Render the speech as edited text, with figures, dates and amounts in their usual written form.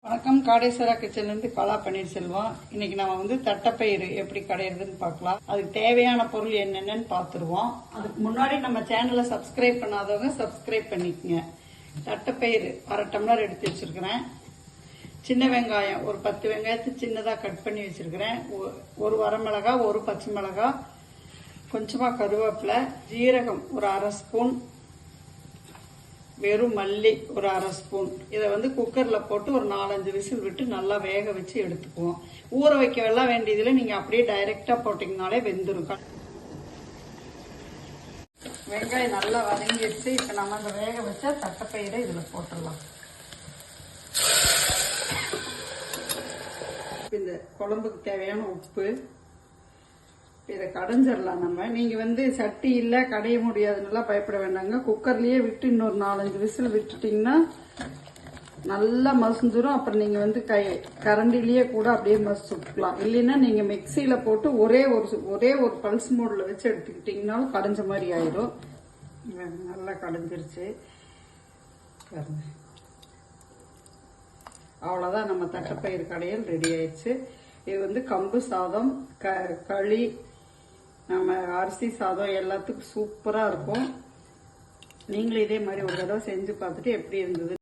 வணக்கம். காடேஸ்வரா கிச்சன்லேருந்து கலா பன்னீர்செல்வம். இன்னைக்கு நம்ம வந்து தட்டைப்பயிறு எப்படி கடையிறதுன்னு பார்க்கலாம். அதுக்கு தேவையான பொருள் என்னென்னு பார்த்துருவோம். அதுக்கு முன்னாடி நம்ம சேனலை சப்ஸ்கிரைப் பண்ணாதவங்க சப்ஸ்கிரைப் பண்ணிக்கோங்க. தட்டைப்பயிறு 1/2 டம்ளர் எடுத்து வச்சிருக்கிறேன். சின்ன வெங்காயம் ஒரு 10 வெங்காயத்தை சின்னதாக கட் பண்ணி வச்சிருக்கிறேன். ஒரு வரமிளகாய், ஒரு பச்சை மிளகாய், கொஞ்சமாக கருவேப்பிலை, ஜீரகம் ஒரு 1/2 ஸ்பூன், வெறும் மல்லி ஒரு 1/2 ஸ்பூன். இதை வந்து குக்கரில் போட்டு ஒரு 4-5 விசில் விட்டு நல்லா வேக வச்சு எடுத்துக்குவோம். ஊற வைக்க வேண்டியதில் நீங்கள் அப்படியே டைரெக்டாக போட்டிங்கனாலே வெந்துடும். வெங்காயம் நல்லா வதங்கிடுச்சு. இப்போ நம்ம அந்த வேக வச்சா தட்டைப்பயிரை இதில் போட்டுடலாம். இந்த குழம்புக்கு தேவையான உப்பு, இதை கடைஞ்சிடலாம். நீங்க வந்து சட்டி இல்ல கடைய முடியாதுன்னு பயப்பட வேண்டாங்க. குக்கர்லயே விட்டு இன்னொரு 4-5 விசில் விட்டுட்டீங்கன்னா நல்லா மசிஞ்சிரும். அப்புறம் நீங்க வந்து கரண்டிலேயே கூட அப்படியே மசிச்சுக்கலாம். இல்லைன்னா நீங்க மிக்சியில போட்டு ஒரே ஒரு பல்ஸ் மோட்ல வச்சு எடுத்துக்கிட்டீங்கன்னாலும் கடைஞ்ச மாதிரி ஆயிரும். நல்லா கடைஞ்சிருச்சு பாருங்க. அவ்வளவுதான், நம்ம தட்டைப்பயிறு கடையல் ரெடி ஆயிடுச்சு. இது வந்து கம்பு சாதம், களி, நம்ம அரிசி சாதம் எல்லாத்துக்கும் சூப்பரா இருக்கும். நீங்களும் இதே மாதிரி ஒரு தடவை செஞ்சு பார்த்துட்டு எப்படி இருந்தது